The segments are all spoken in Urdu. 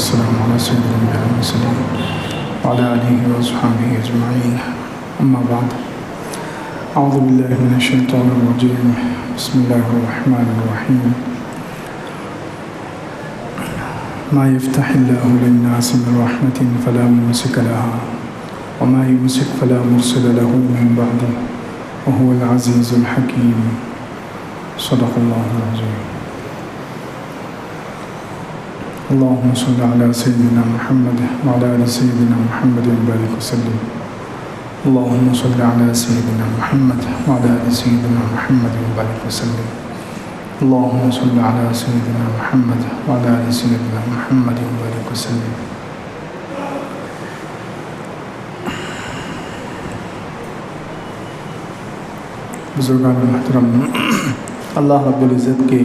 والسلام على سيد الأنبياء والمرسلين وعلى آله وأصحابه أجمعين. أما بعد، أعوذ بالله من الشيطان الرجيم. بسم الله الرحمن الرحيم. ما يفتح الله للناس من رحمة فلا ممسك لها وما يمسك فلا مرسل له من بعده وهو العزيز الحكيم. صدق الله العظيم. اللهم صل على سيدنا محمد وعلى آل سيدنا محمد وبارك وسلم. اللهم صل على سيدنا محمد وعلى آل سيدنا محمد وبارك وسلم. اللهم صل على سيدنا محمد وعلى آل سيدنا محمد وبارك وسلم. بزرگان محترم، اللہ رب العزت کے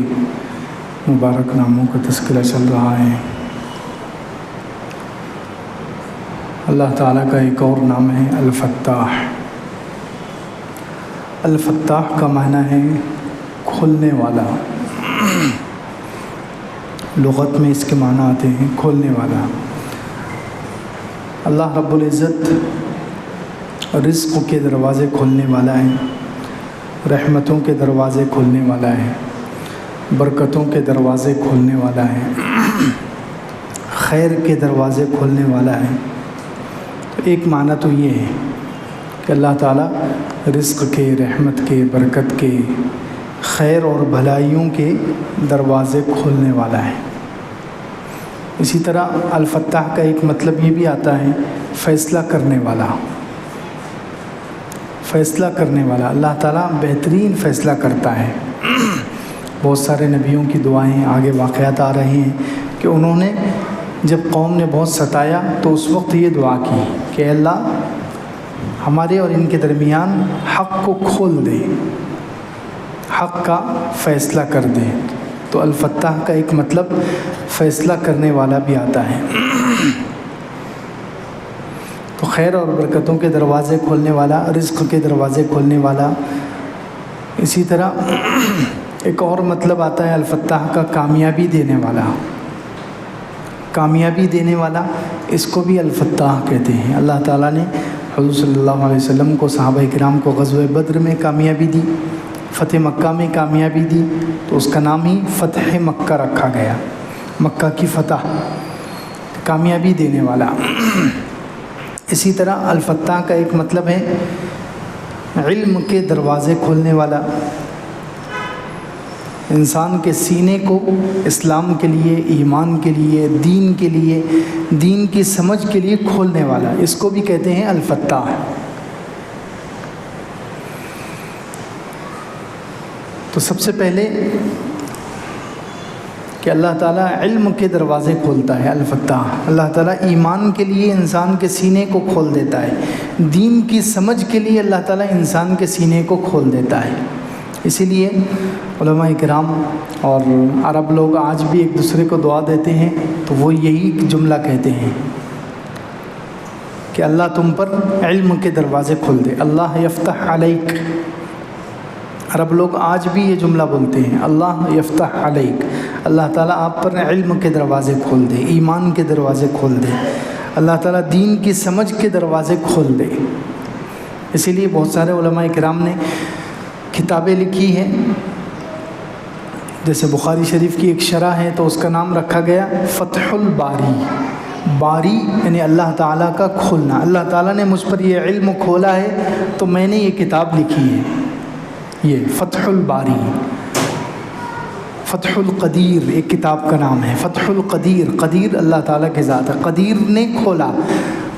مبارک ناموں کا تذکرہ چل رہا ہے. اللہ تعالیٰ کا ایک اور نام ہے الفتاح. الفتاح کا معنی ہے کھولنے والا. لغت میں اس کے معنی آتے ہیں کھولنے والا. اللہ رب العزت رزق کے دروازے کھولنے والا ہے، رحمتوں کے دروازے کھولنے والا ہے، برکتوں کے دروازے کھولنے والا ہے، خیر کے دروازے کھولنے والا ہے. تو ایک معنی تو یہ ہے کہ اللہ تعالیٰ رزق کے، رحمت کے، برکت کے، خیر اور بھلائیوں کے دروازے کھولنے والا ہے. اسی طرح الفتاح کا ایک مطلب یہ بھی آتا ہے فیصلہ کرنے والا. فیصلہ کرنے والا، اللہ تعالیٰ بہترین فیصلہ کرتا ہے. بہت سارے نبیوں کی دعائیں، آگے واقعات آ رہے ہیں کہ انہوں نے جب قوم نے بہت ستایا تو اس وقت یہ دعا کی کہ اے اللہ ہمارے اور ان کے درمیان حق کو کھول دے، حق کا فیصلہ کر دے. تو الفتاح کا ایک مطلب فیصلہ کرنے والا بھی آتا ہے. تو خیر اور برکتوں کے دروازے کھولنے والا، رزق کے دروازے کھولنے والا. اسی طرح ایک اور مطلب آتا ہے الفتاح کا کامیابی دینے والا. کامیابی دینے والا، اس کو بھی الفتاح کہتے ہیں. اللہ تعالیٰ نے حضور صلی اللہ علیہ وسلم کو، صحابہ کرام کو غزوہ بدر میں کامیابی دی، فتح مکہ میں کامیابی دی، تو اس کا نام ہی فتح مکہ رکھا گیا. مکہ کی فتح، کامیابی دینے والا. اسی طرح الفتاح کا ایک مطلب ہے علم کے دروازے کھولنے والا. انسان کے سینے کو اسلام کے لیے، ایمان کے لیے، دین کے لیے، دین کی سمجھ کے لیے کھولنے والا، اس کو بھی کہتے ہیں الفتاح. تو سب سے پہلے کہ اللہ تعالیٰ علم کے دروازے کھولتا ہے الفتاح. اللہ تعالیٰ ایمان کے لیے انسان کے سینے کو کھول دیتا ہے، دین کی سمجھ کے لیے اللہ تعالیٰ انسان کے سینے کو کھول دیتا ہے. اسی لیے علماء کرام اور عرب لوگ آج بھی ایک دوسرے کو دعا دیتے ہیں تو وہ یہی جملہ کہتے ہیں کہ اللہ تم پر علم کے دروازے کھول دے. اللہ یفتح علیک. عرب لوگ آج بھی یہ جملہ بولتے ہیں، اللہ یفتح علیک. اللہ تعالیٰ آپ پر علم کے دروازے کھول دے، ایمان کے دروازے کھول دے، اللہ تعالیٰ دین کی سمجھ کے دروازے کھول دے. اسی لیے بہت سارے علماء کرام نے کتابیں لکھی ہیں. جیسے بخاری شریف کی ایک شرح ہے تو اس کا نام رکھا گیا فتح الباری. باری یعنی اللہ تعالیٰ کا کھولنا. اللہ تعالیٰ نے مجھ پر یہ علم کھولا ہے تو میں نے یہ کتاب لکھی ہے. یہ فتح الباری. فتح القدیر ایک کتاب کا نام ہے. فتح القدیر، قدیر اللہ تعالیٰ کی ذات ہے. قدیر نے کھولا،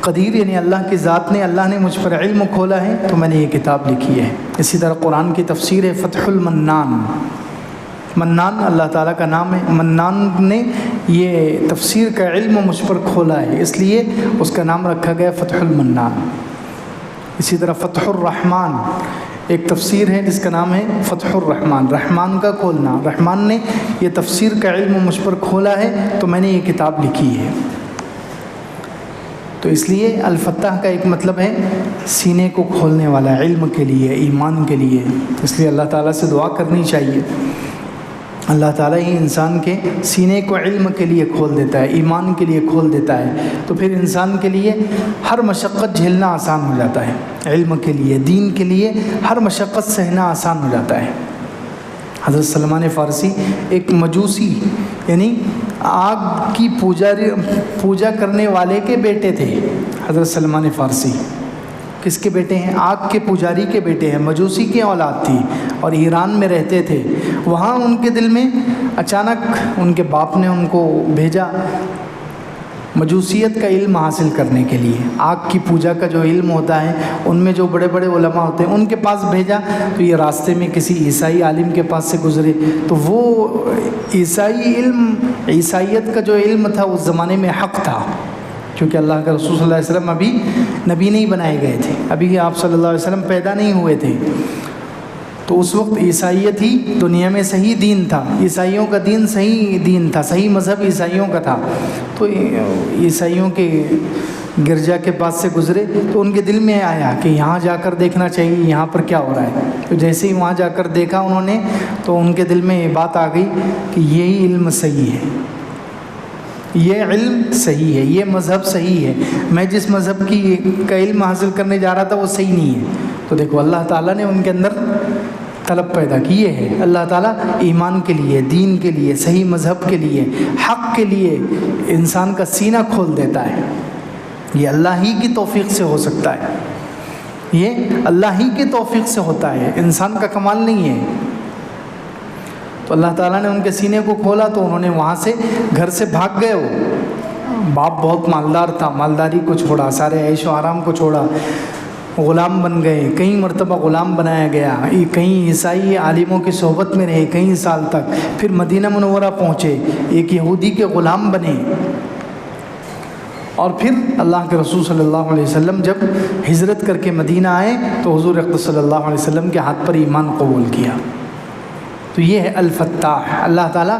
قدیر یعنی اللہ کی ذات نے، اللہ نے مجھ پر علم کھولا ہے تو میں نے یہ کتاب لکھی ہے. اسی طرح قرآن کی تفسیر ہے فتح المنان. منان اللہ تعالیٰ کا نام ہے. منان نے یہ تفسیر کا علم مجھ پر کھولا ہے، اس لیے اس کا نام رکھا گیا فتح المنان. اسی طرح فتح الرحمن ایک تفسیر ہے جس کا نام ہے فتح الرحمن. رحمان کا کھولنا، رحمان نے یہ تفسیر کا علم مجھ پر کھولا ہے تو میں نے یہ کتاب لکھی ہے. تو اس لیے الفتاح کا ایک مطلب ہے سینے کو کھولنے والا، علم کے لیے، ایمان کے لیے. اس لیے اللہ تعالیٰ سے دعا کرنی چاہیے اللہ تعالیٰ ہی انسان کے سینے کو علم کے لیے کھول دیتا ہے، ایمان کے لیے کھول دیتا ہے، تو پھر انسان کے لیے ہر مشقت جھیلنا آسان ہو جاتا ہے، علم کے لیے، دین کے لیے ہر مشقت سہنا آسان ہو جاتا ہے۔ حضرت سلمان فارسی ایک مجوسی یعنی آگ کی پوجا کرنے والے کے بیٹے تھے۔ حضرت سلمان فارسی کس کے بیٹے ہیں؟ آگ کے پجاری کے بیٹے ہیں، مجوسی کی اولاد تھی اور ایران میں رہتے تھے۔ وہاں ان کے دل میں اچانک ان کے باپ نے ان کو بھیجا مجوسیت کا علم حاصل کرنے کے لیے، آگ کی پوجا کا جو علم ہوتا ہے ان میں جو بڑے بڑے علماء ہوتے ہیں ان کے پاس بھیجا، تو یہ راستے میں کسی عیسائی عالم کے پاس سے گزرے، تو وہ عیسائی علم، عیسائیت کا جو علم تھا اس زمانے میں حق تھا، کیونکہ اللہ کے رسول صلی اللہ علیہ وسلم ابھی نبی نہیں بنائے گئے تھے، ابھی آپ صلی اللہ علیہ وسلم پیدا نہیں ہوئے تھے، تو اس وقت عیسائیت ہی دنیا میں صحیح دین تھا، عیسائیوں کا دین صحیح دین تھا، صحیح مذہب عیسائیوں کا تھا۔ تو عیسائیوں کے گرجا کے پاس سے گزرے تو ان کے دل میں آیا کہ یہاں جا کر دیکھنا چاہیے یہاں پر کیا ہو رہا ہے، تو جیسے ہی وہاں جا کر دیکھا انہوں نے تو ان کے دل میں یہ بات آ گئی کہ یہی علم صحیح ہے، یہ علم صحیح ہے، یہ مذہب صحیح ہے، میں جس مذہب کا علم حاصل کرنے جا رہا تھا وہ صحیح نہیں ہے۔ تو دیکھو اللہ تعالیٰ نے ان کے اندر طلب پیدا کی ہے، اللہ تعالیٰ ایمان کے لیے، دین کے لیے، صحیح مذہب کے لیے، حق کے لیے انسان کا سینہ کھول دیتا ہے۔ یہ اللہ ہی کی توفیق سے ہو سکتا ہے، یہ اللہ ہی کی توفیق سے ہوتا ہے، انسان کا کمال نہیں ہے۔ تو اللہ تعالیٰ نے ان کے سینے کو کھولا تو انہوں نے وہاں سے گھر سے بھاگ گئے۔ وہ باپ بہت مالدار تھا، مالداری کو چھوڑا، سارے عیش و آرام کو چھوڑا، غلام بن گئے، کئی مرتبہ غلام بنایا گیا، کہیں عیسائی عالموں کی صحبت میں رہے کئی سال تک، پھر مدینہ منورہ پہنچے، ایک یہودی کے غلام بنے، اور پھر اللہ کے رسول صلی اللہ علیہ وسلم جب ہجرت کر کے مدینہ آئے تو حضور اقدس صلی اللہ علیہ وسلم کے ہاتھ پر ایمان قبول کیا۔ تو یہ ہے الفتاح، اللہ تعالیٰ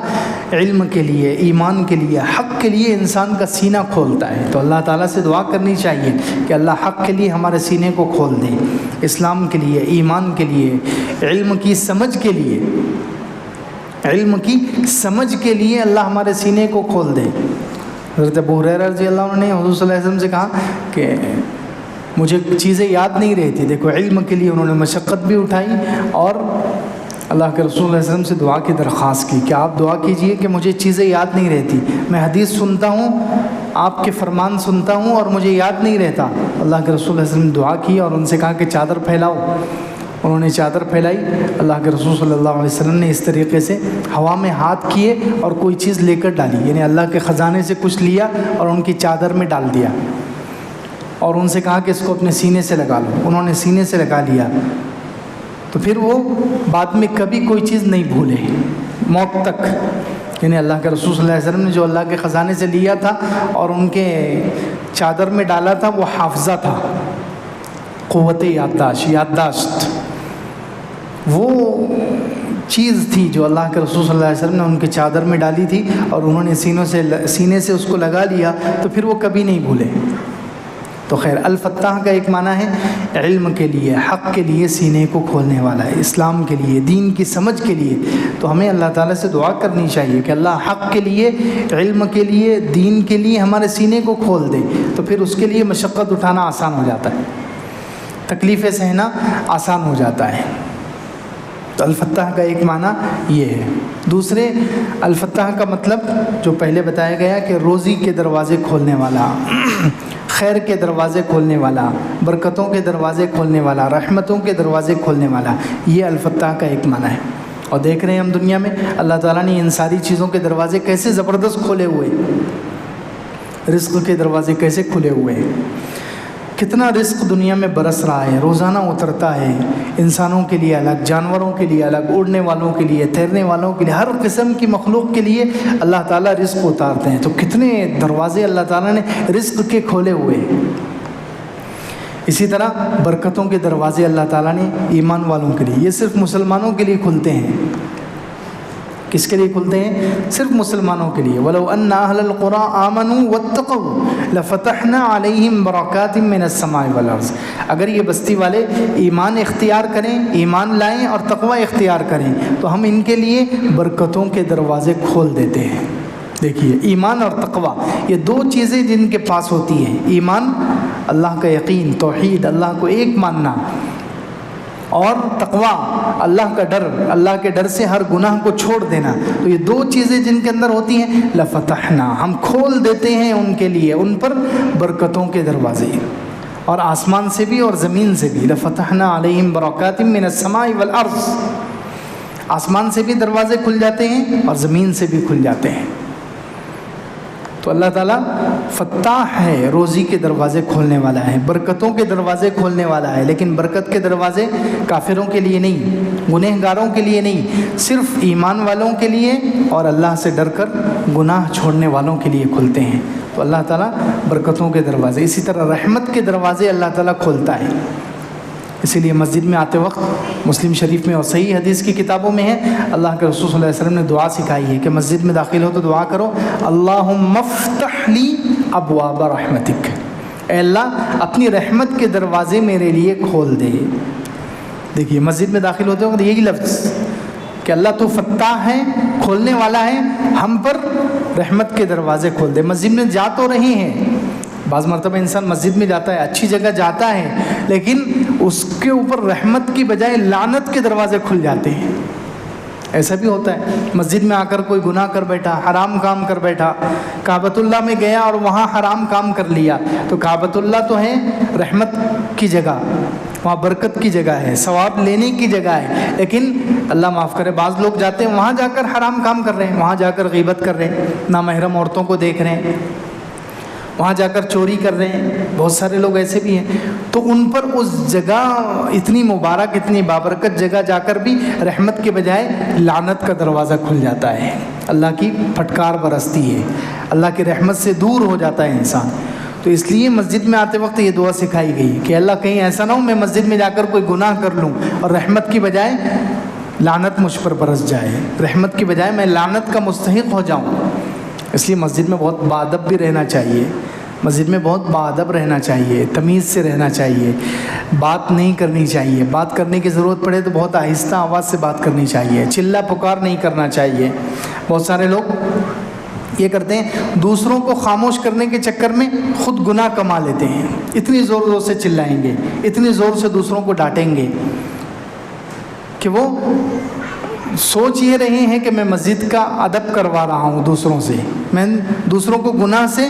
علم کے لیے، ایمان کے لیے، حق کے لیے انسان کا سینہ کھولتا ہے۔ تو اللہ تعالیٰ سے دعا کرنی چاہیے کہ اللہ حق کے لیے ہمارے سینے کو کھول دے، اسلام کے لیے، ایمان کے لیے، علم کی سمجھ کے لیے، علم کی سمجھ کے لیے اللہ ہمارے سینے کو کھول دے۔ حضرت ابو ہریرہ رضی اللہ عنہ نے حضور صلی اللہ علیہ وسلم سے کہا کہ مجھے چیزیں یاد نہیں رہتی، دیکھو علم کے لیے انہوں نے مشقت بھی اٹھائی اور اللہ کے رسول صلی اللہ علیہ وسلم سے دعا کی درخواست کی کہ آپ دعا کیجئے کہ مجھے چیزیں یاد نہیں رہتی، میں حدیث سنتا ہوں، آپ کے فرمان سنتا ہوں اور مجھے یاد نہیں رہتا۔ اللہ کے رسول صلی اللہ علیہ وسلم نے دعا کی اور ان سے کہا کہ چادر پھیلاؤ۔ انہوں نے چادر پھیلائی، اللہ کے رسول صلی اللہ علیہ وسلم نے اس طریقے سے ہوا میں ہاتھ کیے اور کوئی چیز لے کر ڈالی، یعنی اللہ کے خزانے سے کچھ لیا اور ان کی چادر میں ڈال دیا، اور ان سے کہا کہ اس کو اپنے سینے سے لگا لو۔ انہوں نے سینے سے لگا لیا، تو پھر وہ بعد میں کبھی کوئی چیز نہیں بھولے موت تک، یعنی اللہ کے رسول صلی اللہ علیہ وسلم نے جو اللہ کے خزانے سے لیا تھا اور ان کے چادر میں ڈالا تھا وہ حافظہ تھا، قوت یادداشت، وہ چیز تھی جو اللہ کے رسول صلی اللہ علیہ وسلم نے ان کے چادر میں ڈالی تھی اور انہوں نے سینے سے اس کو لگا لیا، تو پھر وہ کبھی نہیں بھولے۔ تو خیر، الفتاح کا ایک معنی ہے علم کے لیے، حق کے لیے سینے کو کھولنے والا ہے، اسلام کے لیے، دین کی سمجھ کے لیے۔ تو ہمیں اللہ تعالیٰ سے دعا کرنی چاہیے کہ اللہ حق کے لیے، علم کے لیے، دین کے لیے ہمارے سینے کو کھول دے، تو پھر اس کے لیے مشقت اٹھانا آسان ہو جاتا ہے، تکلیفیں سہنا آسان ہو جاتا ہے۔ تو الفتاح کا ایک معنی یہ ہے۔ دوسرے، الفتاح کا مطلب جو پہلے بتایا گیا کہ روزی کے دروازے کھولنے والا، خیر کے دروازے کھولنے والا، برکتوں کے دروازے کھولنے والا، رحمتوں کے دروازے کھولنے والا، یہ الفتاح کا ایک معنی ہے۔ اور دیکھ رہے ہیں ہم دنیا میں اللہ تعالیٰ نے ان ساری چیزوں کے دروازے کیسے زبردست کھولے ہوئے، رزق کے دروازے کیسے کھلے ہوئے ہیں، کتنا رزق دنیا میں برس رہا ہے، روزانہ اترتا ہے، انسانوں کے لیے الگ، جانوروں کے لیے الگ، اڑنے والوں کے لیے، تیرنے والوں کے لیے، ہر قسم کی مخلوق کے لیے اللہ تعالیٰ رزق اتارتے ہیں۔ تو کتنے دروازے اللہ تعالیٰ نے رزق کے کھولے ہوئے ہیں۔ اسی طرح برکتوں کے دروازے اللہ تعالیٰ نے ایمان والوں کے لیے، یہ صرف مسلمانوں کے لیے کھلتے ہیں، کس کے لیے کھلتے ہیں؟ صرف مسلمانوں کے لیے. وَلَوْ أَنَّ أَهْلَ الْقُرَىٰ آمَنُوا وَاتَّقَوْا لَفَتَحْنَا عَلَيْهِمْ بَرَكَاتٍ مِّنَ السَّمَاءِ وَالْأَرْضِ. اگر یہ بستی والے ایمان اختیار کریں، ایمان لائیں اور تقوی اختیار کریں تو ہم ان کے لیے برکتوں کے دروازے کھول دیتے ہیں. دیکھیے، ایمان اور تقوی یہ دو چیزیں جن کے پاس ہوتی ہیں. ایمان اللہ کا یقین، توحید، اللہ کو ایک ماننا، اور تقوی اللہ کا ڈر، اللہ کے ڈر سے ہر گناہ کو چھوڑ دینا. تو یہ دو چیزیں جن کے اندر ہوتی ہیں، لفتحنا، ہم کھول دیتے ہیں ان کے لیے، ان پر برکتوں کے دروازے، اور آسمان سے بھی اور زمین سے بھی. لفتحنا علیہم برکات من السماء والارض، آسمان سے بھی دروازے کھل جاتے ہیں اور زمین سے بھی کھل جاتے ہیں. تو اللہ تعالیٰ فتاح ہے، روزی کے دروازے کھولنے والا ہے، برکتوں کے دروازے کھولنے والا ہے. لیکن برکت کے دروازے کافروں کے لیے نہیں، گنہگاروں کے لیے نہیں، صرف ایمان والوں کے لیے اور اللہ سے ڈر کر گناہ چھوڑنے والوں کے لیے کھلتے ہیں. تو اللہ تعالیٰ برکتوں کے دروازے، اسی طرح رحمت کے دروازے اللہ تعالیٰ کھولتا ہے. اسی لیے مسجد میں آتے وقت مسلم شریف میں اور صحیح حدیث کی کتابوں میں ہے، اللہ کے رسول صلی اللہ علیہ وسلم نے دعا سکھائی ہے کہ مسجد میں داخل ہو تو دعا کرو، اللہم افتح لی ابواب رحمتک، اے اللہ اپنی رحمت کے دروازے میرے لیے کھول دے. دیکھیے، مسجد میں داخل ہوتے وقت یہی لفظ کہ اللہ تو فتاح ہے، کھولنے والا ہے، ہم پر رحمت کے دروازے کھول دے. مسجد میں جا تو رہے ہیں، بعض مرتبہ انسان مسجد میں جاتا ہے، اچھی جگہ جاتا ہے، لیکن اس کے اوپر رحمت کی بجائے لعنت کے دروازے کھل جاتے ہیں. ایسا بھی ہوتا ہے، مسجد میں آ کر کوئی گناہ کر بیٹھا، حرام کام کر بیٹھا، کعبۃ اللہ میں گیا اور وہاں حرام کام کر لیا. تو کعبۃ اللہ تو ہے رحمت کی جگہ، وہاں برکت کی جگہ ہے، ثواب لینے کی جگہ ہے، لیکن اللہ معاف کرے بعض لوگ جاتے ہیں وہاں جا کر حرام کام کر رہے ہیں، وہاں جا کر غیبت کر رہے ہیں، نامحرم عورتوں کو دیکھ رہے ہیں، وہاں جا کر چوری کر رہے ہیں. بہت سارے لوگ ایسے بھی ہیں. تو ان پر اس جگہ، اتنی مبارک، اتنی بابرکت جگہ جا کر بھی رحمت کے بجائے لعنت کا دروازہ کھل جاتا ہے، اللہ کی پھٹکار برستی ہے، اللہ کی رحمت سے دور ہو جاتا ہے انسان. تو اس لیے مسجد میں آتے وقت یہ دعا سکھائی گئی کہ اللہ کہیں ایسا نہ ہو میں مسجد میں جا کر کوئی گناہ کر لوں اور رحمت کی بجائے لعنت مجھ پر برس جائے، رحمت کی بجائے میں لعنت کا مستحق ہو جاؤں. اس لیے مسجد میں بہت باادب بھی رہنا چاہیے، مسجد میں بہت باادب رہنا چاہیے، تمیز سے رہنا چاہیے، بات نہیں کرنی چاہیے، بات کرنے کی ضرورت پڑے تو بہت آہستہ آواز سے بات کرنی چاہیے، چلا پکار نہیں کرنا چاہیے. بہت سارے لوگ یہ کرتے ہیں، دوسروں کو خاموش کرنے کے چکر میں خود گناہ کما لیتے ہیں. اتنی زور زور سے چلائیں گے، اتنی زور سے دوسروں کو ڈانٹیں گے کہ وہ سوچ یہ رہے ہیں کہ میں مسجد کا ادب کروا رہا ہوں دوسروں سے، میں دوسروں کو گناہ سے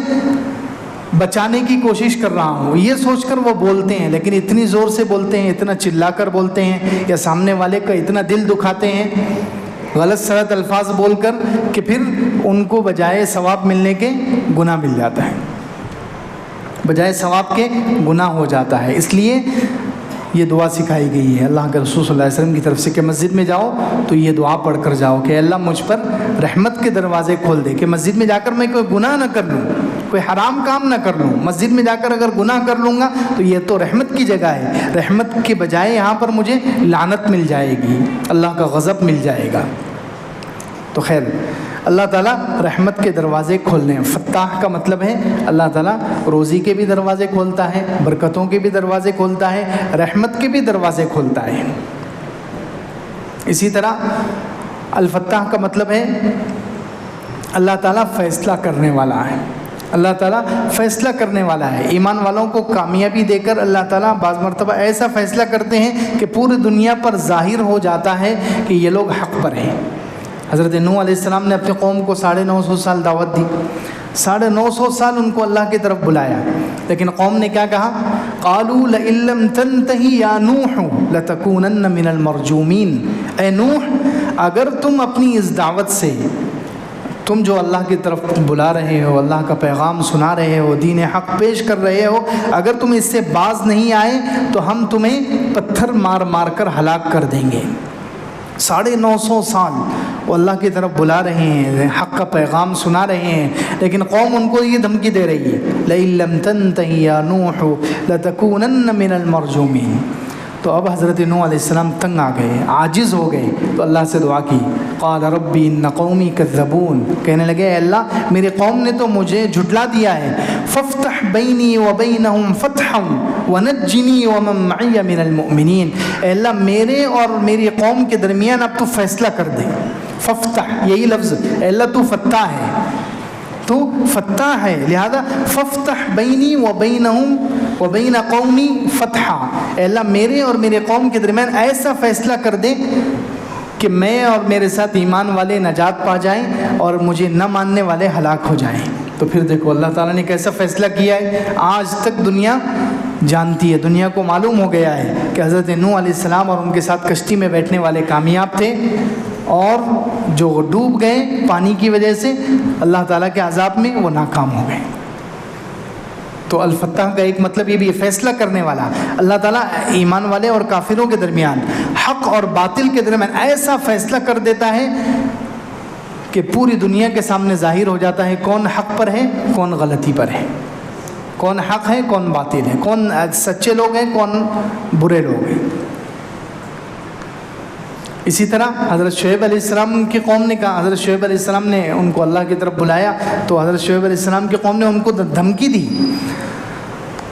بچانے کی کوشش کر رہا ہوں، یہ سوچ کر وہ بولتے ہیں. لیکن اتنی زور سے بولتے ہیں، اتنا چلا کر بولتے ہیں، یا سامنے والے کا اتنا دل دکھاتے ہیں غلط سلط الفاظ بول کر کہ پھر ان کو بجائے ثواب ملنے کے گناہ مل جاتا ہے، بجائے ثواب کے گناہ ہو جاتا ہے. اس لیے یہ دعا سکھائی گئی ہے اللہ کے رسول صلی اللہ علیہ وسلم کی طرف سے کہ مسجد میں جاؤ تو یہ دعا پڑھ کر جاؤ کہ اللہ مجھ پر رحمت کے دروازے کھول دے، کہ مسجد میں جا کر میں کوئی گناہ نہ کر لوں، کوئی حرام کام نہ کر لوں. مسجد میں جا کر اگر گناہ کر لوں گا تو یہ تو رحمت کی جگہ ہے، رحمت کے بجائے یہاں پر مجھے لعنت مل جائے گی، اللہ کا غضب مل جائے گا. تو خیر، اللہ تعالیٰ رحمت کے دروازے کھولنے ہیں. فتاح کا مطلب ہے اللہ تعالیٰ روزی کے بھی دروازے کھولتا ہے، برکتوں کے بھی دروازے کھولتا ہے، رحمت کے بھی دروازے کھولتا ہے. اسی طرح الفتاح کا مطلب ہے اللہ تعالیٰ فیصلہ کرنے والا ہے، اللہ تعالیٰ فیصلہ کرنے والا ہے. ایمان والوں کو کامیابی دے کر اللہ تعالیٰ بعض مرتبہ ایسا فیصلہ کرتے ہیں کہ پوری دنیا پر ظاہر ہو جاتا ہے کہ یہ لوگ حق پر ہیں. حضرت نوح علیہ السلام نے اپنے قوم کو 950 سال دعوت دی، 950 سال ان کو اللہ کی طرف بلایا، لیکن قوم نے کیا کہا؟ قالوا لئن لم تنتہی یا نوح لتکونن من المرجومین. اے نوح، اگر تم اپنی اس دعوت سے، تم جو اللہ کی طرف بلا رہے ہو، اللہ کا پیغام سنا رہے ہو، دین حق پیش کر رہے ہو، اگر تم اس سے باز نہیں آئے تو ہم تمہیں پتھر مار مار کر ہلاک کر دیں گے. 950 سال وہ اللہ کی طرف بلا رہے ہیں، حق کا پیغام سنا رہے ہیں، لیکن قوم ان کو یہ دھمکی دے رہی ہے لئن لم تنتہی یا نوح لتکونن من المرجومین. تو اب حضرت نوح علیہ السلام تنگ آ گئے، عاجز ہو گئے، تو اللہ سے دعا کی، قال ربی ان قومی کذبون، کہنے لگے اے اللہ میرے قوم نے تو مجھے جھٹلا دیا ہے، فافتح بینی وبینہم فتحا ونجنی ومن معی من المؤمنین، اے اللہ میرے اور میری قوم کے درمیان اب تو فیصلہ کر دے۔ ففتح یہی لفظ، اے اللہ تو فتح ہے، تو فتح ہے، لہذا ففتح بینی وبینہم وبین قومی فتحا، اے اللہ میرے اور میرے قوم کے درمیان ایسا فیصلہ کر دے کہ میں اور میرے ساتھ ایمان والے نجات پا جائیں اور مجھے نہ ماننے والے ہلاک ہو جائیں۔ تو پھر دیکھو اللہ تعالیٰ نے کیسا فیصلہ کیا ہے، آج تک دنیا جانتی ہے، دنیا کو معلوم ہو گیا ہے کہ حضرت نوح علیہ السلام اور ان کے ساتھ کشتی میں بیٹھنے والے کامیاب تھے، اور جو ڈوب گئے پانی کی وجہ سے اللہ تعالیٰ کے عذاب میں وہ ناکام ہو گئے۔ تو الفتح کا ایک مطلب یہ بھی فیصلہ کرنے والا، اللہ تعالیٰ ایمان والے اور کافروں کے درمیان، حق اور باطل کے درمیان ایسا فیصلہ کر دیتا ہے کہ پوری دنیا کے سامنے ظاہر ہو جاتا ہے کون حق پر ہے کون غلطی پر ہے، کون حق ہے کون باطل ہے، کون سچے لوگ ہیں کون برے لوگ ہیں۔ اسی طرح حضرت شعیب علیہ السلام کی قوم نے کہا، حضرت شعیب علیہ السلام نے ان کو اللہ کی طرف بلایا، تو حضرت شعیب علیہ السلام کی قوم نے ان کو دھمکی دی،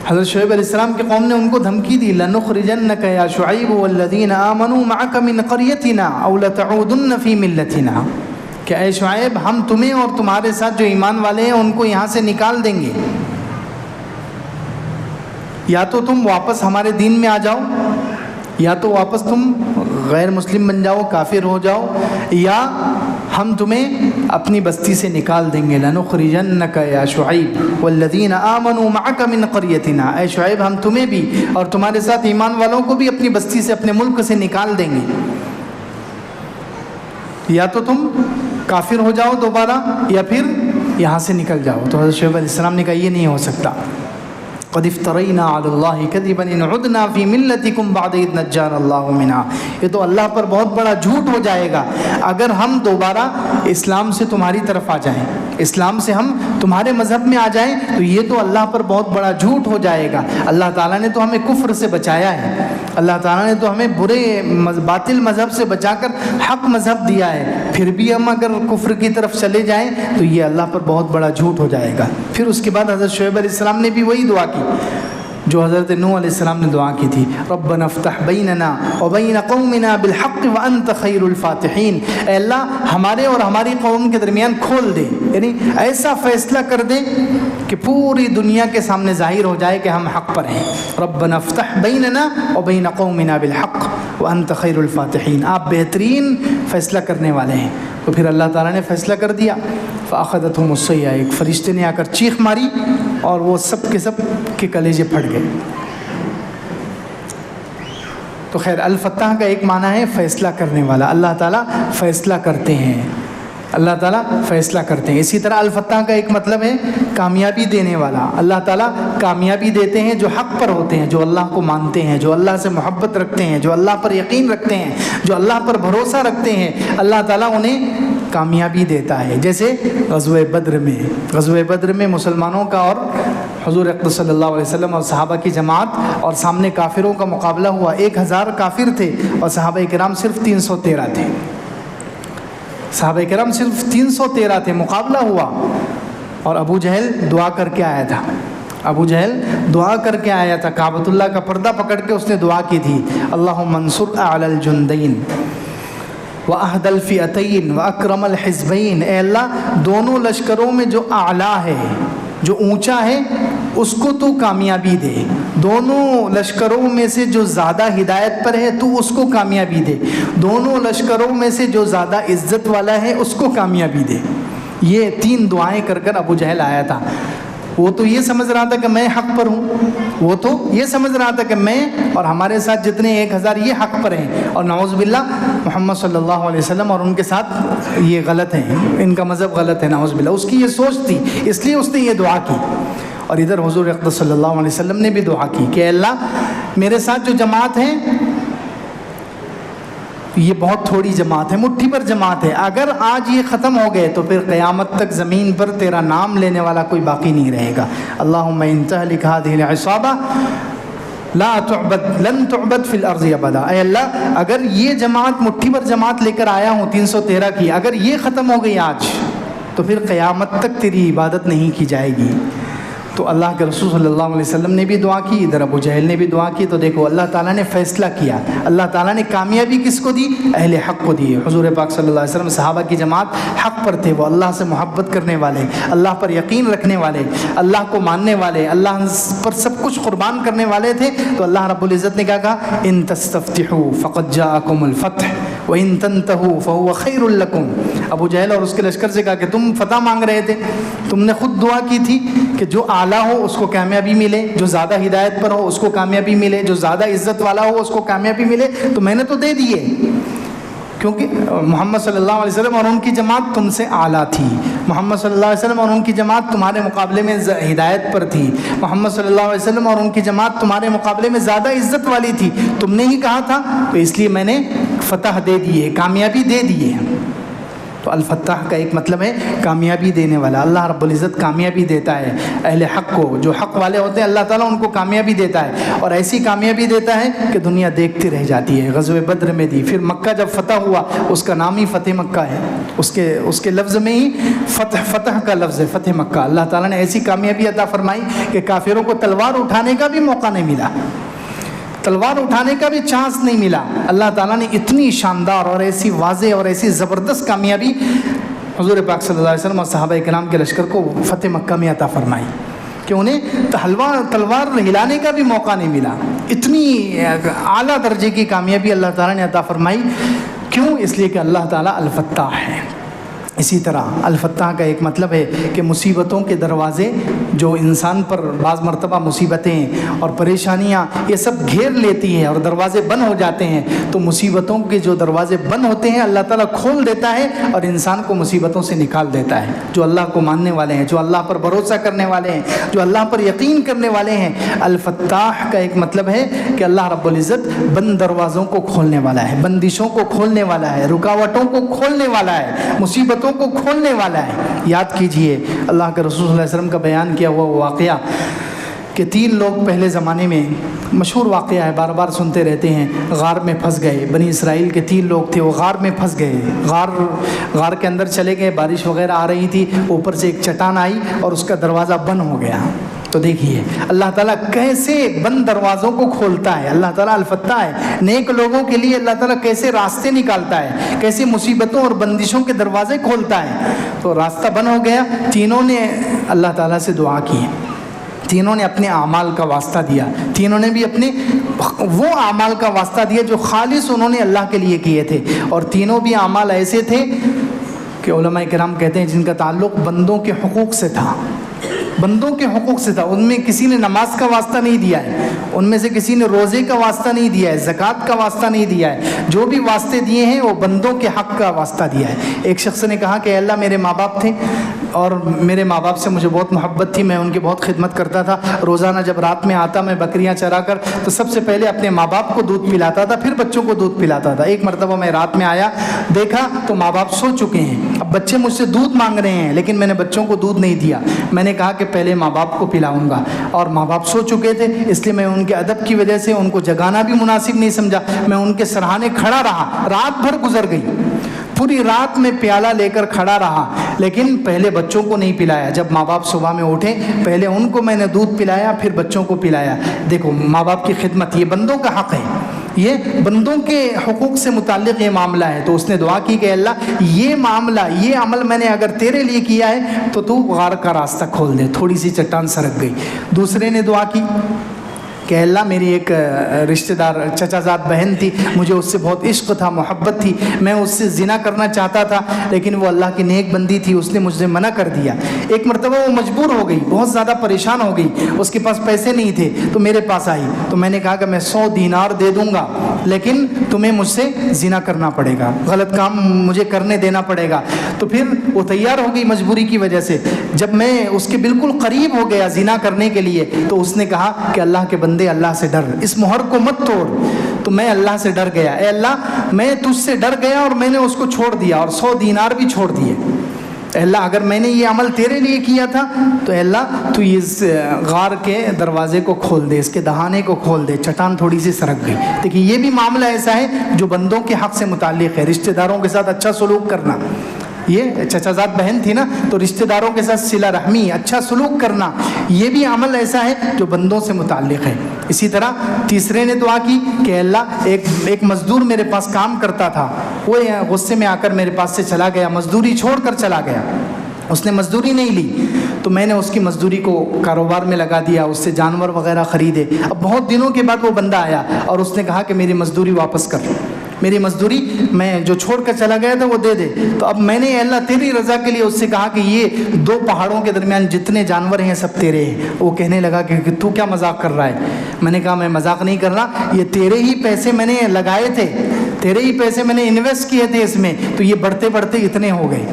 حضرت شعیب علیہ السلام کی قوم نے ان کو دھمکی دی، لَنُخْرِجَنَّكَ يَا شُعَيْبُ وَالَّذِينَ آمَنُوا مَعَكَ مِنْ قَرْيَتِنَا أَوْ لَتَعُودُنَّ فِي مِلَّتِنَا، کہ اے شعیب ہم تمہیں اور تمہارے ساتھ جو ایمان والے ہیں ان کو یہاں سے نکال دیں گے، یا تو تم واپس ہمارے دین میں آ جاؤ، یا تو واپس تم غیر مسلم بن جاؤ، کافر ہو جاؤ، یا ہم تمہیں اپنی بستی سے نکال دیں گے۔ لَنُخْرِجَنَّكَ يَا شُعَيْبُ وَالَّذِينَ آمَنُوا مَعَكَ مِنْ قَرْيَتِنَا، اے شعیب ہم تمہیں بھی اور تمہارے ساتھ ایمان والوں کو بھی اپنی بستی سے اپنے ملک سے نکال دیں گے، یا تو تم کافر ہو جاؤ دوبارہ یا پھر یہاں سے نکل جاؤ۔ تو حضرت شعیب علیہ السلام نے کہا یہ نہیں ہو سکتا، قد افترینا علی اللہ کذبا ان عدنا فی ملتکم بعد اذ نجانا اللہ منہا، یہ تو اللہ پر بہت بڑا جھوٹ ہو جائے گا اگر ہم دوبارہ اسلام سے تمہاری طرف آ جائیں، اسلام سے ہم تمہارے مذہب میں آ جائیں تو یہ تو اللہ پر بہت بڑا جھوٹ ہو جائے گا۔ اللہ تعالیٰ نے تو ہمیں کفر سے بچایا ہے، اللہ تعالیٰ نے تو ہمیں برے باطل مذہب سے بچا کر حق مذہب دیا ہے، پھر بھی ہم اگر کفر کی طرف چلے جائیں تو یہ اللہ پر بہت بڑا جھوٹ ہو جائے گا۔ پھر اس کے بعد حضرت شعیب علیہ السلام نے بھی وہی دعا کی جو حضرت نوح علیہ السلام نے دعا کی تھی، ربنا افتح بیننا وبین قومنا بالحق وانت خیر الفاتحین، اے اللہ ہمارے اور ہماری قوم کے درمیان کھول دے، یعنی ایسا فیصلہ کر دے کہ پوری دنیا کے سامنے ظاہر ہو جائے کہ ہم حق پر ہیں۔ ربنا افتح بیننا وبین قومنا بالحق وانت خیر الفاتحین، آپ بہترین فیصلہ کرنے والے ہیں۔ تو پھر اللہ تعالیٰ نے فیصلہ کر دیا، فاخذتهم الصیحہ، ایک فرشتے نے آ کر چیخ ماری اور وہ سب کے سب کے کلیجے پھٹ گئے۔ تو خیر الفتح کا ایک معنی ہے فیصلہ کرنے والا، اللہ تعالیٰ فیصلہ کرتے ہیں، اللہ تعالیٰ فیصلہ کرتے ہیں۔ اسی طرح الفتح کا ایک مطلب ہے کامیابی دینے والا، اللہ تعالیٰ کامیابی دیتے ہیں جو حق پر ہوتے ہیں، جو اللہ کو مانتے ہیں، جو اللہ سے محبت رکھتے ہیں، جو اللہ پر یقین رکھتے ہیں، جو اللہ پر بھروسہ رکھتے ہیں، اللہ تعالیٰ انہیں کامیابی دیتا ہے۔ جیسے غزوہ بدر میں مسلمانوں کا اور حضور اقدس صلی اللہ علیہ وسلم اور صحابہ کی جماعت اور سامنے کافروں کا مقابلہ ہوا، 1000 کافر تھے اور صحابہ کرام صرف 313 تھے، صحابہ کرام صرف 313 تھے، مقابلہ ہوا اور ابو جہل دعا کر کے آیا تھا، ابو جہل دعا کر کے آیا تھا، کعبۃ اللہ کا پردہ پکڑ کے اس نے دعا کی تھی، اللہم انصر اعلی الجندین وَأَهْدَ الْفِئَتَيْن وَأَكْرَمَ الْحِزْبَيْن، اے اللہ دونوں لشکروں میں جو اعلیٰ ہے، جو اونچا ہے، اس کو تو کامیابی دے، دونوں لشکروں میں سے جو زیادہ ہدایت پر ہے تو اس کو کامیابی دے، دونوں لشکروں میں سے جو زیادہ عزت والا ہے اس کو کامیابی دے۔ یہ 3 دعائیں کر کر ابو جہل آیا تھا۔ وہ تو یہ سمجھ رہا تھا کہ میں حق پر ہوں، وہ تو یہ سمجھ رہا تھا کہ میں اور ہمارے ساتھ جتنے 1000 یہ حق پر ہیں، اور نعوذ باللہ محمد صلی اللہ علیہ وسلم اور ان کے ساتھ یہ غلط ہیں، ان کا مذہب غلط ہے، نعوذ باللہ۔ اس کی یہ سوچ تھی، اس لیے اس نے یہ دعا کی۔ اور ادھر حضور اقدس صلی اللہ علیہ وسلم نے بھی دعا کی کہ اللہ میرے ساتھ جو جماعت ہے یہ بہت تھوڑی جماعت ہے، مٹھی پر جماعت ہے، اگر آج یہ ختم ہو گئے تو پھر قیامت تک زمین پر تیرا نام لینے والا کوئی باقی نہیں رہے گا۔ اللہم ان تہلک ہذہ العصابہ لا تعبد لن تعبد فی الارض ابدا، اے اللہ اگر یہ جماعت مٹھی بھر جماعت لے کر آیا ہوں 313 کی، اگر یہ ختم ہو گئی آج تو پھر قیامت تک تیری عبادت نہیں کی جائے گی۔ تو اللہ کے رسول صلی اللہ علیہ وسلم نے بھی دعا کی، ادھر ابو جہل نے بھی دعا کی، تو دیکھو اللہ تعالیٰ نے فیصلہ کیا، اللہ تعالیٰ نے کامیابی کس کو دی؟ اہل حق کو دی۔ حضور پاک صلی اللہ علیہ وسلم صحابہ کی جماعت حق پر تھے، وہ اللہ سے محبت کرنے والے، اللہ پر یقین رکھنے والے، اللہ کو ماننے والے، اللہ پر سب کچھ قربان کرنے والے تھے۔ تو اللہ رب العزت نے کیا کہا؟ ان تستفتحوا فقد جاءکم الفتح وان تنتهوا فهو خیر لکم۔ ابو جہل اور اس کے لشکر سے کہا کہ تم فتح مانگ رہے تھے، تم نے خود دعا کی تھی کہ جو اعلیٰ ہو اس کو کامیابی ملے، جو زیادہ ہدایت پر ہو اس کو کامیابی ملے، جو زیادہ عزت والا ہو اس کو کامیابی ملے، تو میں نے تو دے دیے، کیونکہ محمد صلی اللہ علیہ وسلم اور ان کی جماعت تم سے اعلیٰ تھی، محمد صلی اللہ علیہ وسلم اور ان کی جماعت تمہارے مقابلے میں ہدایت پر تھی، محمد صلی اللہ علیہ وسلم اور ان کی جماعت تمہارے مقابلے میں زیادہ عزت والی تھی، تم نے ہی کہا تھا، تو اس لیے میں نے فتح دے دی ہے، کامیابی دے دی ہے۔ تو الفتاح کا ایک مطلب ہے کامیابی دینے والا، اللہ رب العزت کامیابی دیتا ہے اہل حق کو، جو حق والے ہوتے ہیں اللہ تعالیٰ ان کو کامیابی دیتا ہے، اور ایسی کامیابی دیتا ہے کہ دنیا دیکھتی رہ جاتی ہے۔ غزوہ بدر میں دی، پھر مکہ جب فتح ہوا اس کا نام ہی فتح مکہ ہے، اس کے لفظ میں ہی فتح کا لفظ ہے، فتح مکہ۔ اللہ تعالیٰ نے ایسی کامیابی عطا فرمائی کہ کافروں کو تلوار اٹھانے کا بھی موقع نہیں ملا، تلوار اٹھانے کا بھی چانس نہیں ملا۔ اللہ تعالیٰ نے اتنی شاندار اور ایسی واضح اور ایسی زبردست کامیابی حضور پاک صلی اللہ علیہ وسلم اور صحابہ کرام کے لشکر کو فتح مکہ میں عطا فرمائی کہ انہیں تلوار ہلانے کا بھی موقع نہیں ملا۔ اتنی اعلیٰ درجے کی کامیابی اللہ تعالیٰ نے عطا فرمائی، کیوں؟ اس لیے کہ اللہ تعالیٰ الفتاح ہے۔ اسی طرح الفتاح کا ایک مطلب ہے کہ مصیبتوں کے دروازے جو انسان پر بعض مرتبہ مصیبتیں اور پریشانیاں یہ سب گھیر لیتی ہیں اور دروازے بند ہو جاتے ہیں، تو مصیبتوں کے جو دروازے بند ہوتے ہیں اللہ تعالیٰ کھول دیتا ہے اور انسان کو مصیبتوں سے نکال دیتا ہے۔ جو اللہ کو ماننے والے ہیں، جو اللہ پر بھروسہ کرنے والے ہیں، جو اللہ پر یقین کرنے والے ہیں، الفتاح کا ایک مطلب ہے کہ اللہ رب العزت بند دروازوں کو کھولنے والا ہے، بندشوں کو کھولنے والا ہے، رکاوٹوں کو کھولنے والا ہے، مصیبتوں کو کھولنے والا ہے۔ یاد کیجئے اللہ کے رسول صلی اللہ علیہ وسلم کا بیان کیا ہوا واقعہ کہ 3 لوگ پہلے زمانے میں، مشہور واقعہ ہے، بار بار سنتے رہتے ہیں، غار میں پھنس گئے۔ بنی اسرائیل کے 3 لوگ تھے، وہ غار میں پھنس گئے، غار کے اندر چلے گئے، بارش وغیرہ آ رہی تھی، اوپر سے ایک چٹان آئی اور اس کا دروازہ بند ہو گیا۔ تو دیکھیے اللہ تعالیٰ کیسے بند دروازوں کو کھولتا ہے، اللہ تعالیٰ الفتاح ہے۔ نیک لوگوں کے لیے اللہ تعالیٰ کیسے راستے نکالتا ہے، کیسے مصیبتوں اور بندشوں کے دروازے کھولتا ہے۔ تو راستہ بند ہو گیا، تینوں نے اللہ تعالیٰ سے دعا کی، تینوں نے اپنے اعمال کا واسطہ دیا، تینوں نے بھی اپنے وہ اعمال کا واسطہ دیا جو خالص انہوں نے اللہ کے لیے کیے تھے، اور تینوں بھی اعمال ایسے تھے کہ علماء کرام کہتے ہیں جن کا تعلق بندوں کے حقوق سے تھا، بندوں کے حقوق سے تھا۔ ان میں کسی نے نماز کا واسطہ نہیں دیا ہے، ان میں سے کسی نے روزے کا واسطہ نہیں دیا ہے، زکوٰۃ کا واسطہ نہیں دیا ہے، جو بھی واسطے دیے ہیں وہ بندوں کے حق کا واسطہ دیا ہے۔ ایک شخص نے کہا کہ اللہ میرے ماں باپ تھے اور میرے ماں باپ سے مجھے بہت محبت تھی، میں ان کی بہت خدمت کرتا تھا، روزانہ جب رات میں آتا میں بکریاں چرا کر تو سب سے پہلے اپنے ماں باپ کو دودھ پلاتا تھا، پھر بچوں کو دودھ پلاتا تھا۔ ایک مرتبہ میں رات میں آیا، دیکھا تو ماں باپ سو چکے ہیں، اب بچے مجھ سے دودھ مانگ رہے ہیں لیکن میں نے بچوں کو دودھ نہیں دیا۔ میں نے کہا کہ پہلے ماں باپ کو پلاؤں گا، اور ماں باپ سو چکے تھے اس لیے میں ان کے ادب کی وجہ سے ان کو جگانا بھی مناسب نہیں سمجھا، میں ان کے سرہانے کھڑا رہا، رات بھر گزر گئی، پوری رات میں پیالہ لے کر کھڑا رہا، لیکن پہلے بچوں کو نہیں پلایا۔ جب ماں باپ صبح میں اٹھے پہلے ان کو میں نے دودھ پلایا، پھر بچوں کو پلایا۔ دیکھو ماں باپ کی خدمت، یہ بندوں کا حق ہے، یہ بندوں کے حقوق سے متعلق یہ معاملہ ہے۔ تو اس نے دعا کی کہ اللہ یہ معاملہ، یہ عمل میں نے اگر تیرے لیے کیا ہے تو غار کا راستہ کھول دے۔ تھوڑی سی چٹان سرک گئی۔ دوسرے نے دعا کی کہ اللہ میری ایک رشتہ دار چچا زاد بہن تھی، مجھے اس سے بہت عشق تھا، محبت تھی، میں اس سے زنا کرنا چاہتا تھا لیکن وہ اللہ کی نیک بندی تھی، اس نے مجھ سے منع کر دیا۔ ایک مرتبہ وہ مجبور ہو گئی، بہت زیادہ پریشان ہو گئی، اس کے پاس پیسے نہیں تھے تو میرے پاس آئی، تو میں نے کہا کہ میں 100 دینار دے دوں گا لیکن تمہیں مجھ سے زنا کرنا پڑے گا، غلط کام مجھے کرنے دینا پڑے گا۔ تو پھر وہ تیار ہو گئی مجبوری کی وجہ سے۔ جب میں اس کے بالکل قریب ہو گیا زنا کرنے کے لیے تو اس نے کہا کہ اللہ کے بندے اللہ سے ڈر، اس مہر کو مت توڑ۔ تو میں اللہ سے ڈر گیا، اے اللہ میں تجھ سے ڈر گیا اور میں نے اس کو چھوڑ دیا اور 100 دینار بھی چھوڑ دیے۔ اے اللہ اگر میں نے یہ عمل تیرے لیے کیا تھا تو اے اللہ تو اس غار کے دروازے کو کھول دے، اس کے دہانے کو کھول دے۔ چٹان تھوڑی سی سرک گئی۔ دیکھیے یہ بھی معاملہ ایسا ہے جو بندوں کے حق سے متعلق ہے، رشتہ داروں کے ساتھ اچھا سلوک کرنا۔ یہ چچا زاد بہن تھی نا، تو رشتہ داروں کے ساتھ صلہ رحمی، اچھا سلوک کرنا، یہ بھی عمل ایسا ہے جو بندوں سے متعلق ہے۔ اسی طرح تیسرے نے دعا کی کہ اللہ ایک مزدور میرے پاس کام کرتا تھا، وہ غصے میں آ کر میرے پاس سے چلا گیا، مزدوری چھوڑ کر چلا گیا، اس نے مزدوری نہیں لی، تو میں نے اس کی مزدوری کو کاروبار میں لگا دیا، اس سے جانور وغیرہ خریدے۔ اب بہت دنوں کے بعد وہ بندہ آیا اور اس نے کہا کہ میری مزدوری واپس کر، میری مزدوری میں جو چھوڑ کر چلا گیا تھا وہ دے دے۔ تو اب میں نے اے اللہ تیری رضا کے لیے اس سے کہا کہ یہ 2 پہاڑوں کے درمیان جتنے جانور ہیں سب تیرے ہیں۔ وہ کہنے لگا کہ تو کیا مذاق کر رہا ہے؟ میں نے کہا میں مذاق نہیں کر رہا، یہ تیرے ہی پیسے میں نے لگائے تھے، تیرے ہی پیسے میں نے انویسٹ کیے تھے اس میں، تو یہ بڑھتے بڑھتے اتنے ہو گئے۔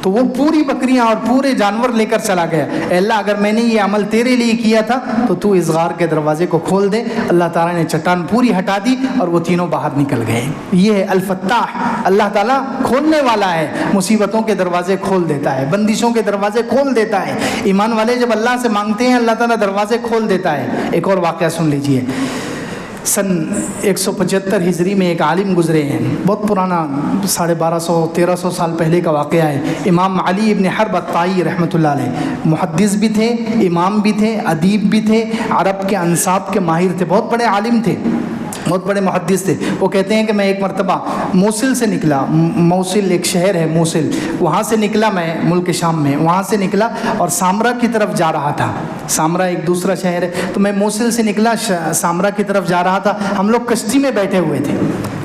تو وہ پوری بکریاں اور پورے جانور لے کر چلا گیا۔ اے اللہ اگر میں نے یہ عمل تیرے لیے کیا تھا تو اس غار کے دروازے کو کھول دے۔ اللہ تعالیٰ نے چٹان پوری ہٹا دی اور وہ تینوں باہر نکل گئے۔ یہ ہے الفتاح، اللہ تعالیٰ کھولنے والا ہے، مصیبتوں کے دروازے کھول دیتا ہے، بندشوں کے دروازے کھول دیتا ہے۔ ایمان والے جب اللہ سے مانگتے ہیں اللہ تعالیٰ دروازے کھول دیتا ہے۔ ایک اور واقعہ سن لیجئے۔ سن 175 ہجری میں ایک عالم گزرے ہیں، بہت پرانا، 1250-1300 سال پہلے کا واقعہ ہے۔ امام علی ابن حرب الطائی رحمۃ اللہ علیہ محدث بھی تھے، امام بھی تھے، ادیب بھی تھے، عرب کے انصاب کے ماہر تھے، بہت بڑے عالم تھے، بہت بڑے محدث تھے۔ وہ کہتے ہیں کہ میں ایک مرتبہ موصل سے نکلا، موصل ایک شہر ہے موصل، وہاں سے نکلا، میں ملک شام میں وہاں سے نکلا اور سامرا کی طرف جا رہا تھا۔ سامرا ایک دوسرا شہر ہے، تو میں موصل سے نکلا، سامرا کی طرف جا رہا تھا۔ ہم لوگ کشتی میں بیٹھے ہوئے تھے،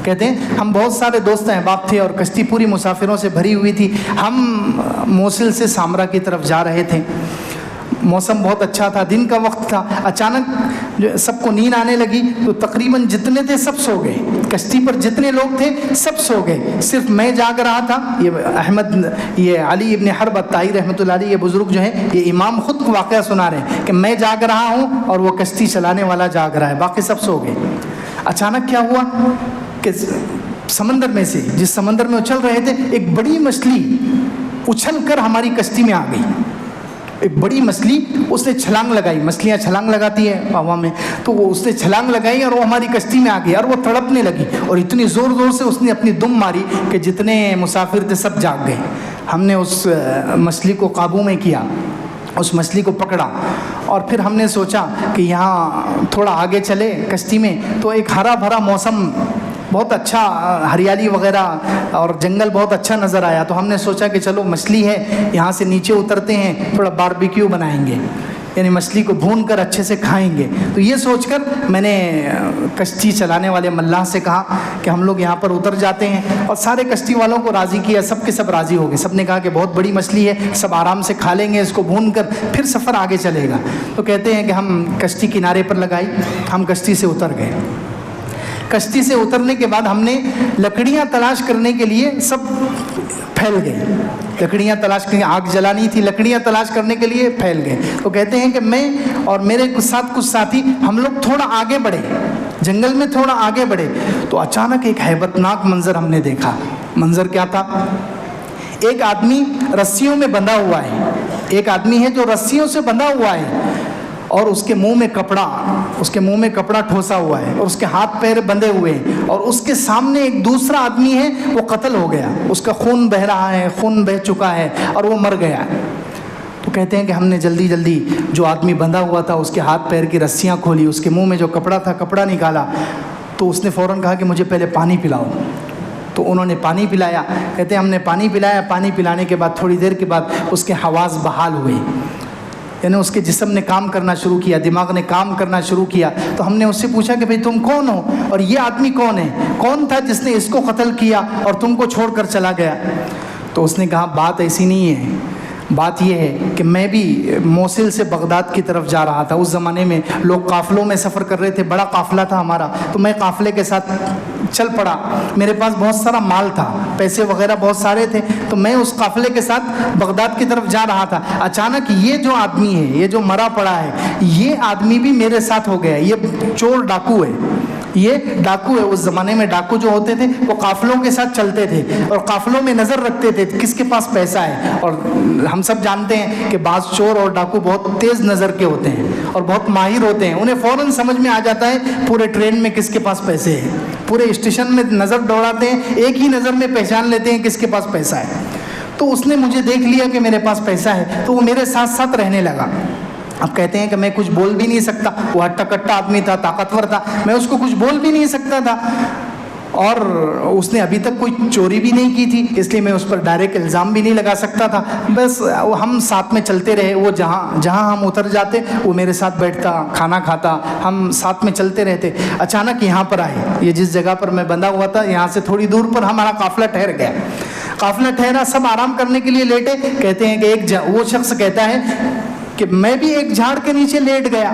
کہتے ہیں ہم بہت سارے دوست احباب تھے اور کشتی پوری مسافروں سے بھری ہوئی تھی۔ ہم موصل سے سامرا کی طرف جا رہے تھے، موسم بہت اچھا تھا، دن کا وقت تھا۔ اچانک سب کو نیند آنے لگی، تو تقریباً جتنے تھے سب سو گئے، کشتی پر جتنے لوگ تھے سب سو گئے، صرف میں جاگ رہا تھا۔ یہ علی ابن حرب الطائی رحمۃ اللہ علیہ، یہ بزرگ جو ہیں، یہ امام خود واقعہ سنا رہے ہیں کہ میں جاگ رہا ہوں اور وہ کشتی چلانے والا جاگ رہا ہے، باقی سب سو گئے۔ اچانک کیا ہوا کہ سمندر میں سے، جس سمندر میں اچھل رہے تھے، ایک بڑی مچھلی اچھل کر ہماری کشتی میں آ گئی۔ ایک بڑی مچھلی، اس نے چھلانگ لگائی، مچھلیاں چھلانگ لگاتی ہیں ہوا میں، تو وہ اس نے چھلانگ لگائی اور وہ ہماری کشتی میں آ گئی اور وہ تڑپنے لگی، اور اتنی زور زور سے اس نے اپنی دم ماری کہ جتنے مسافر تھے سب جاگ گئے۔ ہم نے اس مچھلی کو قابو میں کیا، اس مچھلی کو پکڑا، اور پھر ہم نے سوچا کہ یہاں تھوڑا آگے چلے کشتی میں، تو ایک ہرا بھرا موسم، بہت اچھا ہریالی وغیرہ اور جنگل بہت اچھا نظر آیا، تو ہم نے سوچا کہ چلو مچھلی ہے، یہاں سے نیچے اترتے ہیں، تھوڑا باربیکیو بنائیں گے، یعنی مچھلی کو بھون کر اچھے سے کھائیں گے۔ تو یہ سوچ کر میں نے کشتی چلانے والے ملاح سے کہا کہ ہم لوگ یہاں پر اتر جاتے ہیں، اور سارے کشتی والوں کو راضی کیا، سب کے سب راضی ہو گئے، سب نے کہا کہ بہت بڑی مچھلی ہے، سب آرام سے کھا لیں گے اس کو بھون کر، پھر سفر آگے چلے گا۔ تو کہتے ہیں کہ ہم کشتی کنارے پر لگائی، ہم کشتی سے اتر گئے۔ کشتی سے اترنے کے بعد ہم نے لکڑیاں تلاش کرنے کے لیے سب پھیل گئے، لکڑیاں تلاش کرنے، آگ جلانی تھی، لکڑیاں تلاش کرنے کے لیے پھیل گئے۔ تو کہتے ہیں کہ میں اور میرے ساتھ کچھ ساتھی، ہم لوگ تھوڑا آگے بڑھے، جنگل میں تھوڑا آگے بڑھے، تو اچانک ایک ہیبت ناک منظر ہم نے دیکھا۔ منظر کیا تھا؟ ایک آدمی رسیوں میں بندھا ہوا ہے، ایک آدمی ہے جو رسیوں سے بندھا ہوا ہے، اور اس کے منہ میں کپڑا ٹھوسا ہوا ہے، اور اس کے ہاتھ پیر بندھے ہوئے ہیں، اور اس کے سامنے ایک دوسرا آدمی ہے، وہ قتل ہو گیا، اس کا خون بہہ رہا ہے، خون بہہ چکا ہے اور وہ مر گیا۔ تو کہتے ہیں کہ ہم نے جلدی جلدی جو آدمی بندھا ہوا تھا اس کے ہاتھ پیر کی رسیاں کھولی، اس کے منہ میں جو کپڑا تھا کپڑا نکالا، تو اس نے فوراً کہا کہ مجھے پہلے پانی پلاؤ۔ تو انہوں نے پانی پلایا، کہتے ہیں ہم نے پانی پلایا، پانی پلانے کے بعد تھوڑی دیر کے بعد اس کے حواس بحال ہوئے، یعنی اس کے جسم نے کام کرنا شروع کیا، دماغ نے کام کرنا شروع کیا۔ تو ہم نے اس سے پوچھا کہ بھئی تم کون ہو، اور یہ آدمی کون ہے، کون تھا جس نے اس کو قتل کیا اور تم کو چھوڑ کر چلا گیا؟ تو اس نے کہا بات ایسی نہیں ہے، بات یہ ہے کہ میں بھی موصل سے بغداد کی طرف جا رہا تھا، اس زمانے میں لوگ قافلوں میں سفر کر رہے تھے، بڑا قافلہ تھا ہمارا، تو میں قافلے کے ساتھ چل پڑا، میرے پاس بہت سارا مال تھا، پیسے وغیرہ بہت سارے تھے، تو میں اس قافلے کے ساتھ بغداد کی طرف جا رہا تھا۔ اچانک یہ جو آدمی ہے، یہ جو مرا پڑا ہے، یہ آدمی بھی میرے ساتھ ہو گیا، یہ چور ڈاکو ہے، یہ ڈاکو ہے. اس زمانے میں ڈاکو جو ہوتے تھے وہ قافلوں کے ساتھ چلتے تھے اور قافلوں میں نظر رکھتے تھے کس کے پاس پیسہ ہے. اور ہم سب جانتے ہیں کہ بعض چور اور ڈاکو بہت تیز نظر کے ہوتے ہیں اور بہت ماہر ہوتے ہیں. انہیں فوراً سمجھ میں آ جاتا ہے پورے ٹرین میں کس کے پاس پیسے ہیں. پورے اسٹیشن میں نظر دوڑاتے ہیں, ایک ہی نظر میں پہچان لیتے ہیں کس کے پاس پیسہ ہے. تو اس نے مجھے دیکھ لیا کہ میرے پاس پیسہ ہے تو وہ میرے ساتھ ساتھ رہنے لگا. اب کہتے ہیں کہ میں کچھ بول بھی نہیں سکتا, وہ ہٹا کٹا آدمی تھا, طاقتور تھا, میں اس کو کچھ بول بھی نہیں سکتا تھا. اور اس نے ابھی تک کوئی چوری بھی نہیں کی تھی, اس لیے میں اس پر ڈائریکٹ الزام بھی نہیں لگا سکتا تھا. بس ہم ساتھ میں چلتے رہے. وہ جہاں ہم اتر جاتے وہ میرے ساتھ بیٹھتا, کھانا کھاتا, ہم ساتھ میں چلتے رہتے. اچانک یہاں پر آئے, یہ جس جگہ پر میں بندھا ہوا تھا یہاں سے تھوڑی دور پر ہمارا قافلہ ٹھہر گیا. قافلہ ٹھہرا, سب آرام کرنے کے لیے لیٹے. کہتے ہیں کہ وہ شخص کہتا ہے کہ میں بھی ایک جھاڑ کے نیچے لیٹ گیا,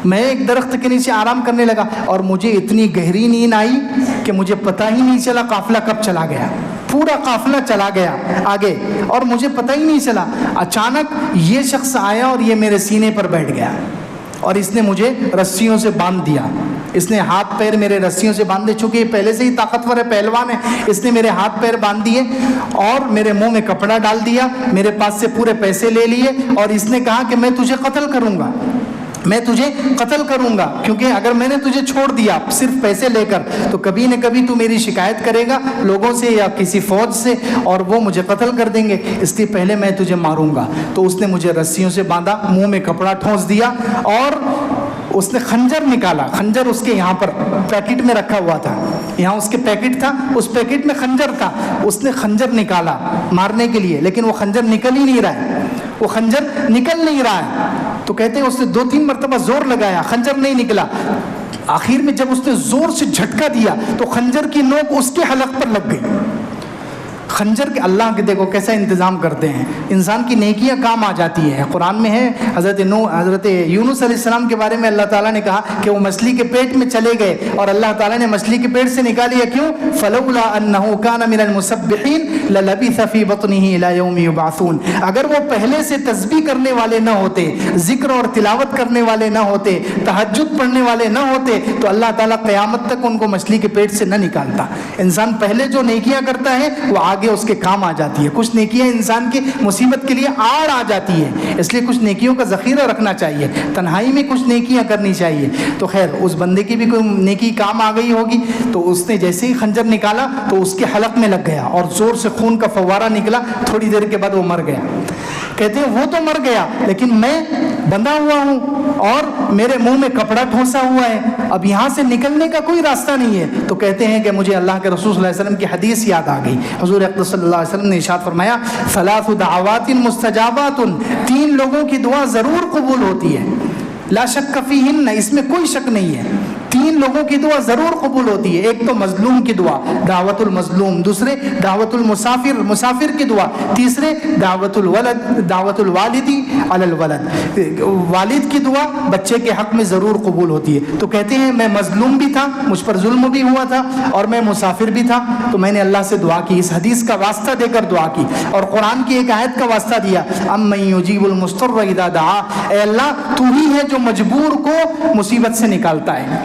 میں ایک درخت کے نیچے آرام کرنے لگا اور مجھے اتنی گہری نیند آئی کہ مجھے پتہ ہی نہیں چلا قافلہ کب چلا گیا. پورا قافلہ چلا گیا آگے اور مجھے پتہ ہی نہیں چلا. اچانک یہ شخص آیا اور یہ میرے سینے پر بیٹھ گیا اور اس نے مجھے رسیوں سے باندھ دیا. اس نے ہاتھ پیر میرے رسیوں سے باندھے, چونکہ یہ پہلے سے ہی طاقتور ہے, پہلوان ہے. اس نے میرے ہاتھ پیر باندھ دیے اور میرے منہ میں کپڑا ڈال دیا, میرے پاس سے پورے پیسے لے لیے اور اس نے کہا کہ میں تجھے قتل کروں گا, میں تجھے قتل کروں گا, کیونکہ اگر میں نے تجھے چھوڑ دیا صرف پیسے لے کر تو کبھی نہ کبھی تو میری شکایت کرے گا لوگوں سے یا کسی فوج سے اور وہ مجھے قتل کر دیں گے, اس لیے پہلے میں تجھے ماروں گا. تو اس نے مجھے رسیوں سے باندھا, منہ میں کپڑا ٹھونس دیا اور اس نے خنجر نکالا. خنجر اس کے یہاں پر پیکٹ میں رکھا ہوا تھا, یہاں اس کے پیکٹ تھا, اس پیکٹ میں خنجر تھا. اس نے خنجر نکالا مارنے کے لیے, لیکن وہ خنجر نکل ہی نہیں رہا ہے, وہ خنجر نکل نہیں رہا ہے. تو کہتے ہیں اس نے 2-3 مرتبہ زور لگایا, خنجر نہیں نکلا. آخر میں جب اس نے زور سے جھٹکا دیا تو خنجر کی نوک اس کے حلق پر لگ گئی. خنجر کے اللہ کے دیکھو کیسا انتظام کرتے ہیں, انسان کی نیکیاں کام آ جاتی ہے. قرآن میں ہے حضرت یونس علیہ السلام کے بارے میں اللہ تعالیٰ نے کہا کہ وہ مچھلی کے پیٹ میں چلے گئے اور اللہ تعالیٰ نے مچھلی کے پیٹ سے نکالیا. کیوں؟ فلولا انہ کان من المسبحین للبث فی بطنہ الی یوم یبعثون. اگر وہ پہلے سے تسبیح کرنے والے نہ ہوتے, ذکر اور تلاوت کرنے والے نہ ہوتے, تہجد پڑھنے والے نہ ہوتے تو اللہ تعالیٰ قیامت تک ان کو مچھلی کے پیٹ سے نہ نکالتا. انسان پہلے جو نیکیاں کرتا ہے وہ آگے اس کے کام آ جاتی ہے. کچھ نیکیاں انسان کی مصیبت کے لیے آڑ آ جاتی ہے, اس لیے کچھ نیکیوں کا ذخیرہ رکھنا چاہیے, تنہائی میں کچھ نیکیاں کرنی چاہیے. تو خیر اس بندے کی بھی کوئی نیکی کام آ گئی ہوگی, تو اس نے جیسے ہی خنجر نکالا تو اس کے حلق میں لگ گیا اور زور سے خون کا فوارہ نکلا. تھوڑی دیر کے بعد وہ مر گیا. کہتے ہیں وہ تو مر گیا لیکن میں بندھا ہوا ہوں اور میرے منہ میں کپڑا ٹھونسا ہوا ہے, اب یہاں سے نکلنے کا کوئی راستہ نہیں ہے. تو کہتے ہیں کہ مجھے اللہ کے رسول صلی اللہ علیہ وسلم کی حدیث یاد آ گئی. حضور اقدس صلی اللہ علیہ وسلم نے ارشاد فرمایا ثلاث دعوات مستجابات, 3 لوگوں کی دعا ضرور قبول ہوتی ہے, لا شک فیہن, اس میں کوئی شک نہیں ہے. 3 لوگوں کی دعا ضرور قبول ہوتی ہے. ایک تو مظلوم کی دعا, دعوت المظلوم, دوسرے دعوت المسافر, مسافر کی دعا, تیسرے دعوت الولد, دعوت الوالدی علی الولد, والد کی دعا بچے کے حق میں ضرور قبول ہوتی ہے. تو کہتے ہیں میں مظلوم بھی تھا, مجھ پر ظلم بھی ہوا تھا, اور میں مسافر بھی تھا, تو میں نے اللہ سے دعا کی, اس حدیث کا واسطہ دے کر دعا کی اور قرآن کی ایک آیت کا واسطہ دیا, امن یجیب المضطر اذا دعا, اے اللہ تو ہی ہے جو مجبور کو مصیبت سے نکالتا ہے.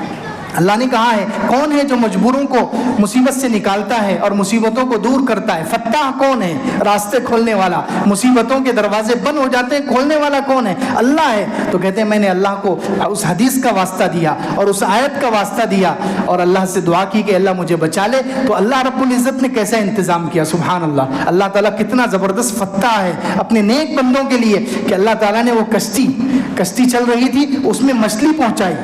اللہ نے کہا ہے کون ہے جو مجبوروں کو مصیبت سے نکالتا ہے اور مصیبتوں کو دور کرتا ہے. فتاح کون ہے؟ راستے کھولنے والا. مصیبتوں کے دروازے بند ہو جاتے ہیں, کھولنے والا کون ہے؟ اللہ ہے. تو کہتے ہیں میں نے اللہ کو اس حدیث کا واسطہ دیا اور اس آیت کا واسطہ دیا اور اللہ سے دعا کی کہ اللہ مجھے بچا لے. تو اللہ رب العزت نے کیسا انتظام کیا, سبحان اللہ. اللہ تعالیٰ کتنا زبردست فتاح ہے اپنے نیک بندوں کے لیے کہ اللہ تعالیٰ نے وہ کشتی چل رہی تھی, اس میں مچھلی پہنچائی,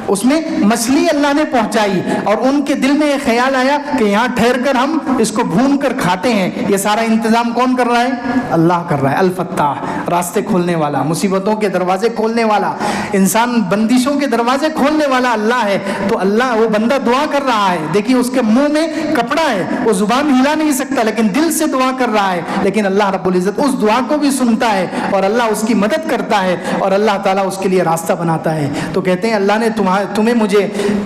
اس میں مچھلی اللہ نے پہنچائی اور ان کے دل میں یہ خیال آیا کہ یہاں ٹھہر کر ہم اس کو بھون کر کھاتے ہیں. یہ سارا انتظام کون کر رہا ہے؟ اللہ کر رہا ہے. الفتاح, راستے کھولنے والا, مصیبتوں کے دروازے کھولنے والا, انسان بندشوں کے دروازے کھولنے والا اللہ ہے. تو اللہ, وہ بندہ دعا کر رہا ہے, دیکھیے اس کے منہ میں کپڑا ہے, وہ زبان ہلا نہیں سکتا لیکن دل سے دعا کر رہا ہے. لیکن اللہ رب العزت اس دعا کو بھی سنتا ہے اور اللہ اس کی مدد کرتا ہے اور اللہ تعالیٰ اس کے لیے راستہ بناتا ہے. تو کہتے ہیں اللہ نے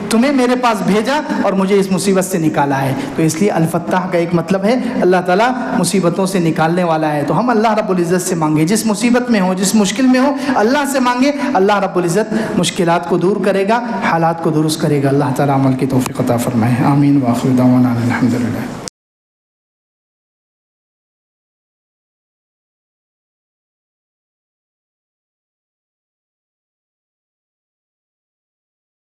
تمہیں میرے پاس بھیجا اور مجھے اس مصیبت سے نکالا ہے. تو اس لیے الفتاح کا ایک مطلب ہے اللہ تعالیٰ مصیبتوں سے نکالنے والا ہے. تو ہم اللہ رب العزت سے مانگے جس مصیبت میں ہو، جس مشکل میں ہو، اللہ سے مانگے، اللہ رب العزت مشکلات کو دور کرے گا، حالات کو درست کرے گا۔ اللہ تعالیٰ عمل کی توفیق عطا فرمائے، آمین۔ وآخر دعوانا الحمدللہ۔